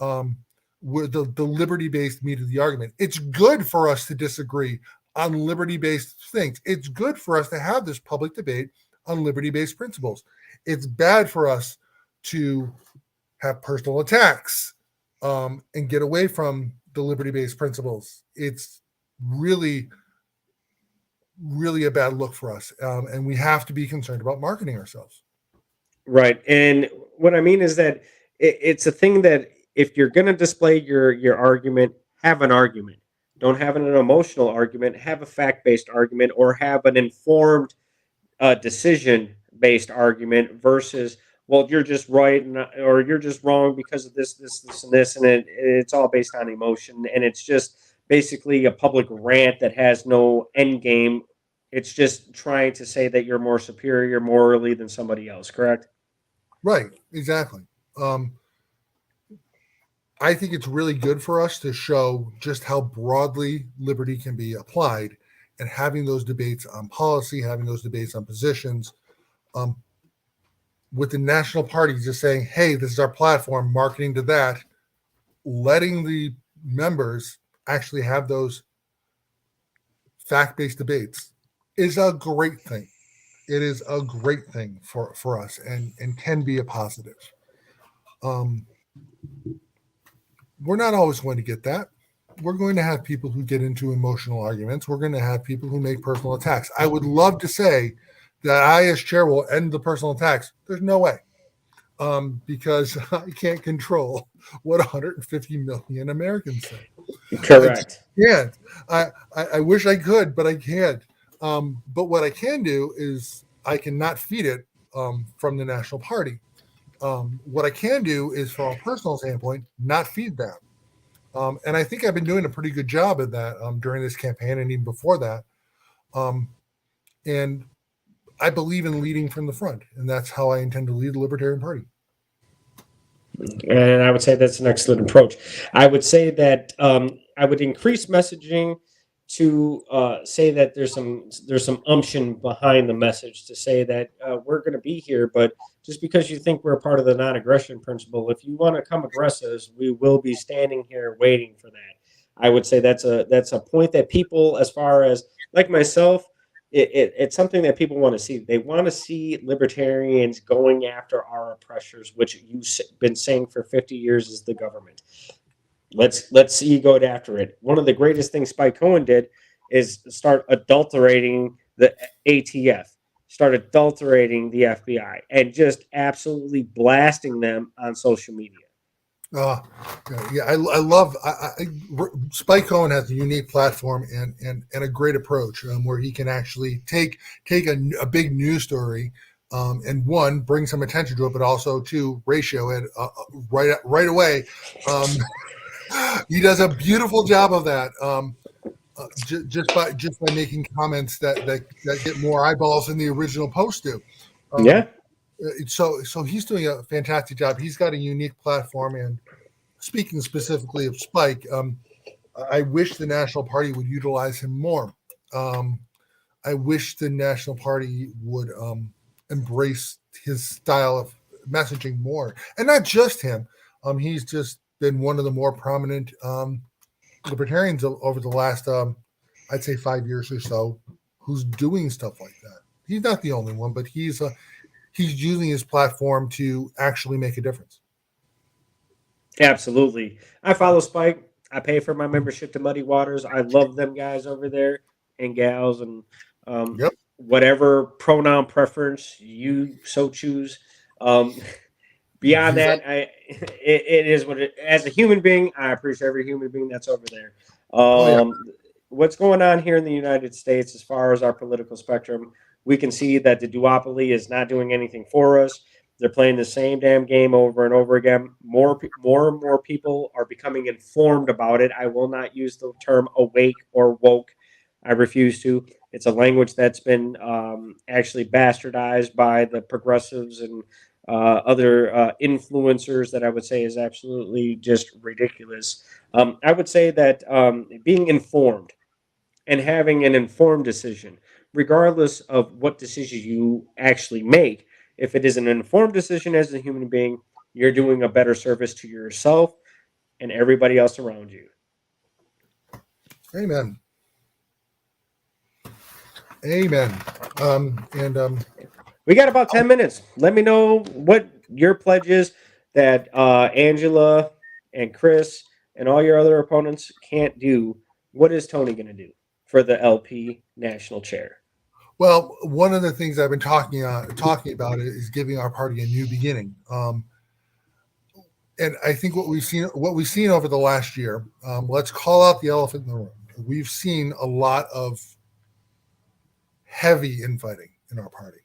Where the liberty-based meat of the argument. It's good for us to disagree on liberty-based things. It's good for us to have this public debate on liberty-based principles. It's bad for us to have personal attacks and get away from the liberty-based principles. It's really, really a bad look for us. And we have to be concerned about marketing ourselves. Right. And what I mean is that it's a thing that if you're going to display your argument, have an argument. Don't have an emotional argument. Have a fact-based argument, or have an informed decision-based argument versus, well, you're just right or you're just wrong because of this, and this, and it's all based on emotion, and it's just basically a public rant that has no end game. It's just trying to say that you're more superior morally than somebody else, correct? Right, exactly. I think it's really good for us to show just how broadly liberty can be applied, and having those debates on policy, having those debates on positions, with the national parties just saying, hey, this is our platform, marketing to that, letting the members actually have those fact-based debates is a great thing. It is a great thing for us and can be a positive. We're not always going to get that. we're going to have people who get into emotional arguments. We're going to have people who make personal attacks. I would love to say that I, as chair, will end the personal attacks. There's no way, because I can't control what 150 million Americans say. I just Correct. can't. I wish I could, but I can't. But what I can do is I can not feed it from the national party. What I can do is, from a personal standpoint, not feed that. And I think I've been doing a pretty good job of that during this campaign and even before that. Um, and I believe in leading from the front, and that's how I intend to lead the Libertarian Party. And I would say that's an excellent approach. I would say that I would increase messaging to say that there's some umption behind the message to say that we're going to be here, but just because you think we're a part of the non-aggression principle, if you want to come aggress us, we will be standing here waiting for that. I would say that's a point that people, as far as like myself, it's something that people want to see. They want to see libertarians going after our oppressors, which you've been saying for 50 years is the government. Let's see you go after it. One of the greatest things Spike Cohen did is start adulterating the ATF, start adulterating the FBI, and just absolutely blasting them on social media. Uh, yeah, I love. Spike Cohen has a unique platform and a great approach where he can actually take a big news story and one, bring some attention to it, but also two, ratio it right away. He does a beautiful job of that. Just by making comments that get more eyeballs than the original post do. Yeah. So he's doing a fantastic job. He's got a unique platform. And speaking specifically of Spike, I wish the National Party would utilize him more. I wish the National Party would embrace his style of messaging more, and not just him. He's just been one of the more prominent libertarians over the last, I'd say, 5 years or so, who's doing stuff like that. He's not the only one, but he's using his platform to actually make a difference. Absolutely. I follow Spike. I pay for my membership to Muddy Waters. I love them guys over there and gals, and Yep. whatever pronoun preference you so choose. Um, beyond He's that, it is what it. As a human being, I appreciate every human being that's over there. oh yeah. What's going on here in the United States, as far as our political spectrum, we can see that the duopoly is not doing anything for us. They're playing the same damn game over and over again. More and more people are becoming informed about it. I will not use the term awake or woke. I refuse to. It's a language that's been actually bastardized by the progressives and other influencers that I would say is absolutely just ridiculous. I would say that being informed and having an informed decision, regardless of what decision you actually make, if it is an informed decision as a human being, you're doing a better service to yourself and everybody else around you. Amen. Amen. And We got about 10 minutes. Let me know what your pledge is that Angela and Chris and all your other opponents can't do. What is Tony going to do for the LP national chair? well, one of the things I've been talking about is giving our party a new beginning. And I think what we've seen over the last year. Let's call out the elephant in the room. We've seen a lot of heavy infighting in our party.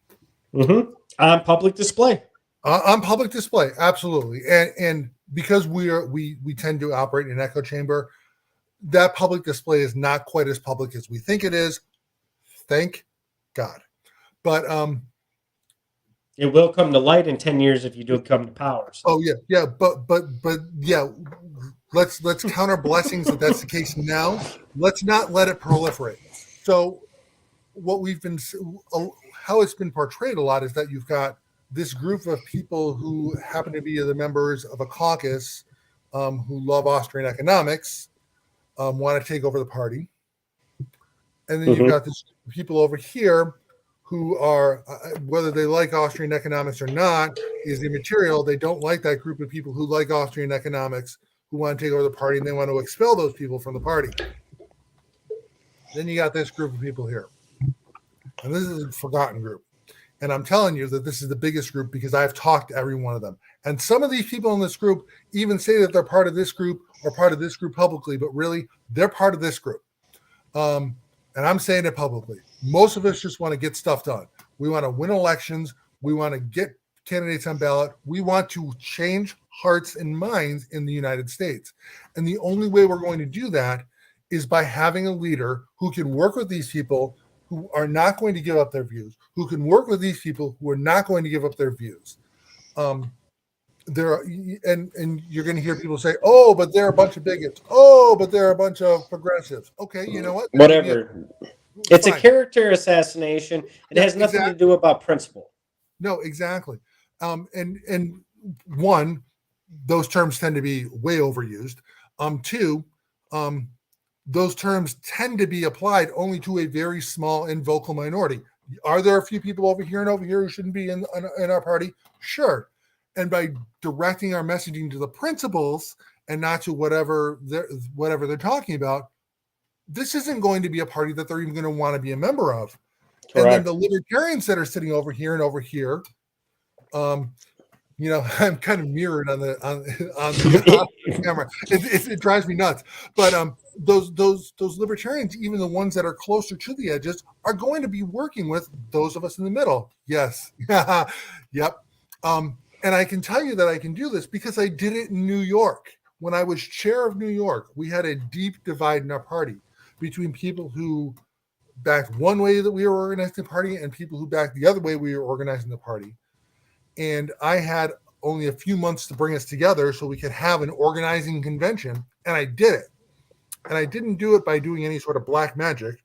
Mm-hmm. On public display. On public display, absolutely. And because we tend to operate in an echo chamber, that public display is not quite as public as we think it is. Thank God. But it will come to light in 10 years if you do come to power. So. Oh yeah, but yeah, let's count our blessings that that's the case now. Let's not let it proliferate. So what we've been, how it's been portrayed a lot is that you've got this group of people who happen to be the members of a caucus who love Austrian economics, want to take over the party. And then you've got this people over here who are, whether they like Austrian economics or not, is immaterial. They don't like that group of people who like Austrian economics. who want to take over the party and they want to expel those people from the party. Then you got this group of people here. And this is a forgotten group. And I'm telling you that this is the biggest group because I've talked to every one of them. And some of these people in this group even say that they're part of this group or part of this group publicly, but really they're part of this group. And I'm saying it publicly. Most of us just want to get stuff done. We want to win elections. We want to get candidates on ballot. We want to change hearts and minds in the United States. And the only way we're going to do that is by having a leader who can work with these people who are not going to give up their views, who can work with these people who are not going to give up their views. There are, and you're going to hear people say, "Oh, but they're a bunch of bigots. Oh, but they're a bunch of progressives." Okay, you know what? Whatever. It's fine. A character assassination. It has nothing to do about principle. No, exactly. And one, those terms tend to be way overused. Two, those terms tend to be applied only to a very small and vocal minority. Are there a few people over here and over here who shouldn't be in our party? Sure. And by directing our messaging to the principles and not to whatever they're talking about, this isn't going to be a party that they're even going to want to be a member of. Correct. And then the libertarians that are sitting over here and over here, I'm kind of mirrored on the camera. It drives me nuts. But those libertarians, even the ones that are closer to the edges, are going to be working with those of us in the middle. Yes. Yep. And I can tell you that I can do this because I did it in New York. When I was chair of New York, we had a deep divide in our party between people who backed one way that we were organizing the party and people who backed the other way we were organizing the party. And I had only a few months to bring us together so we could have an organizing convention. And I did it. And I didn't do it by doing any sort of black magic.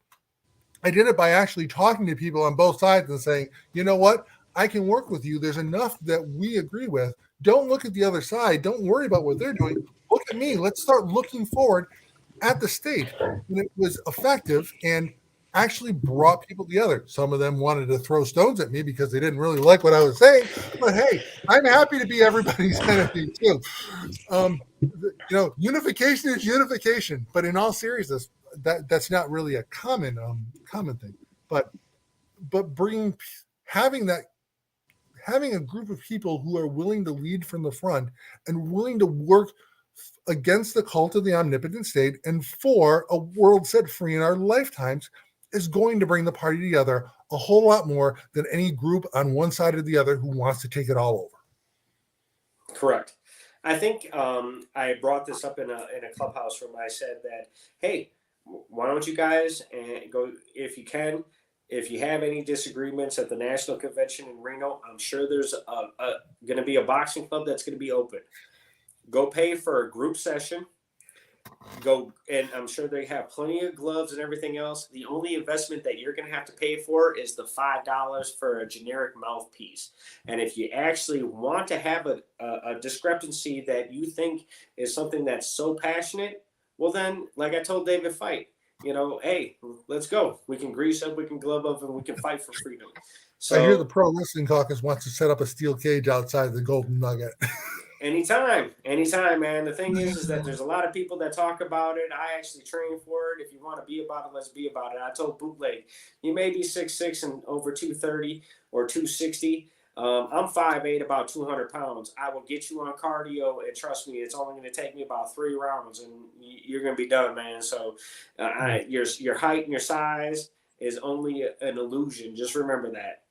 I did it by actually talking to people on both sides and saying, you know what? I can work with you. There's enough that we agree with. Don't look at the other side. Don't worry about what they're doing. Look at me. Let's start looking forward at the state. And it was effective and actually brought people together. Some of them wanted to throw stones at me because they didn't really like what I was saying. But hey, I'm happy to be everybody's enemy too. Unification is unification. But in all seriousness, that's not really a common thing. But having a group of people who are willing to lead from the front and willing to work against the cult of the omnipotent state and for a world set free in our lifetimes is going to bring the party together a whole lot more than any group on one side or the other who wants to take it all over. Correct. I think I brought this up in a clubhouse room. I said that, hey, why don't you guys go, if you can, if you have any disagreements at the National Convention in Reno, I'm sure there's going to be a boxing club that's going to be open. Go pay for a group session. Go, and I'm sure they have plenty of gloves and everything else. The only investment that you're going to have to pay for is the $5 for a generic mouthpiece. And if you actually want to have a discrepancy that you think is something that's so passionate, well then, like I told David Fight, hey, let's go. We can grease up, we can glove up, and we can fight for freedom. So I hear the Pro Wrestling Caucus wants to set up a steel cage outside the Golden Nugget. Anytime, man. The thing is that there's a lot of people that talk about it. I actually train for it. If you want to be about it, let's be about it. I told Bootleg, you may be 6'6" and over 230 or 260. I'm 5'8", about 200 pounds. I will get you on cardio, and trust me, it's only going to take me about 3 rounds, and you're going to be done, man. So your height and your size is only an illusion. Just remember that.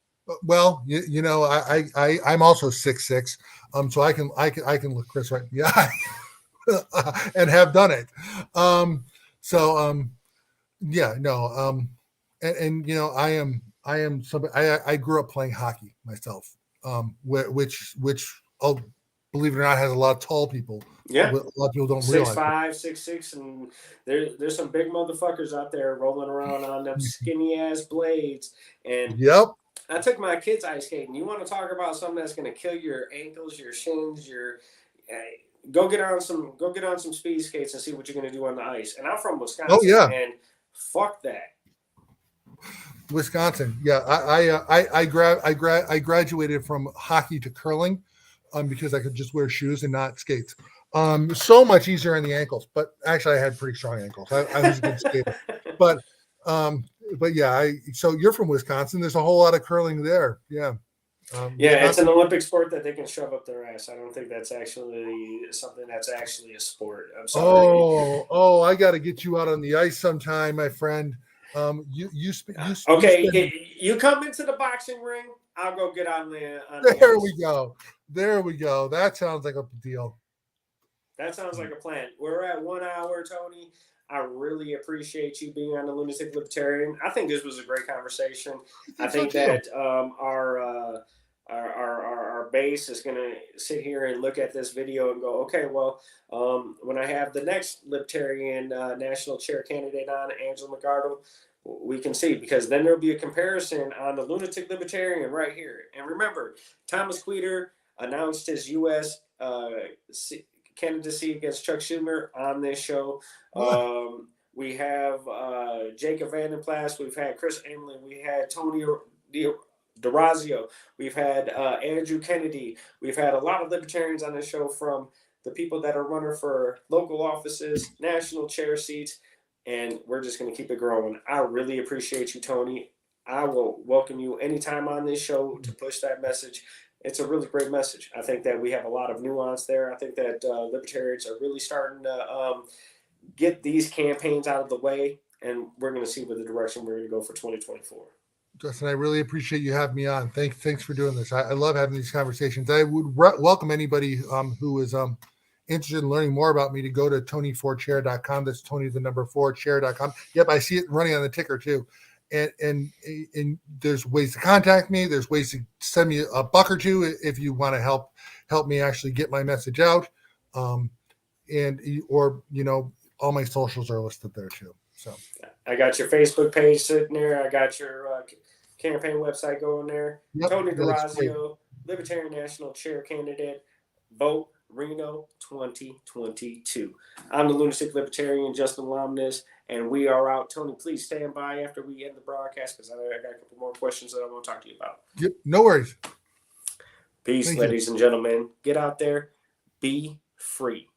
Well, I'm also 6'6", so I can look Chris right in the eye and have done it. I am somebody. I grew up playing hockey myself, which believe it or not has a lot of tall people. Yeah, a lot of people don't realize. 6'5", 6'6", and there's some big motherfuckers out there rolling around on them skinny ass blades. And yep. I took my kids ice skating. You want to talk about something that's going to kill your ankles, your shins, go get on some speed skates and see what you're going to do on the ice. And I'm from Wisconsin. Oh yeah. And fuck that. Wisconsin. Yeah. I graduated from hockey to curling, because I could just wear shoes and not skates. So much easier on the ankles, but actually I had pretty strong ankles. I was a good skater, but yeah, so you're from Wisconsin. There's a whole lot of curling there. Yeah. Yeah, it's Wisconsin, an Olympic sport that they can shove up their ass. I don't think that's actually something that's actually a sport. I'm sorry. I got to get you out on the ice sometime, my friend. You Okay, you come into the boxing ring, I'll go get on the there ice. we go. There we go. That sounds like a deal. That sounds like a plan. We're at 1 hour, Tony. I really appreciate you being on the Lunatic Libertarian. I think this was a great conversation. I think so that our base is going to sit here and look at this video and go, okay, well, when I have the next Libertarian national chair candidate on, Angela McArdle, we can see, because then there'll be a comparison on the Lunatic Libertarian right here. And remember, Thomas Queter announced his U.S. Candidacy against Chuck Schumer on this show. We have Jacob Vandenplas. We've had Chris Emlin. We had Tony DeRazio. We've had Andrew Kennedy. We've had a lot of libertarians on this show, from the people that are running for local offices, national chair seats, and we're just going to keep it growing. I really appreciate you, Tony. I will welcome you anytime on this show to push that message. It's a really great message. I think that we have a lot of nuance there. I think that libertarians are really starting to get these campaigns out of the way, and we're going to see what the direction we're going to go for 2024. Justin, I really appreciate you having me on. Thanks for doing this. I love having these conversations. I would welcome anybody who is interested in learning more about me to go to Tony4chair.com. That's Tony the number 4chair.com. Yep, I see it running on the ticker too. And there's ways to contact me. There's ways to send me a buck or two if you want to help me actually get my message out. All my socials are listed there too. So I got your Facebook page sitting there. I got your campaign website going there. Yep, Tony DeRazio, Libertarian National Chair Candidate. Vote Reno 2022. I'm the Lunatic Libertarian, Justin Lomness, and we are out. Tony, please stand by after we end the broadcast, because I got a couple more questions that I want to talk to you about. Yep, no worries. Peace, ladies and gentlemen. Get out there. Be free.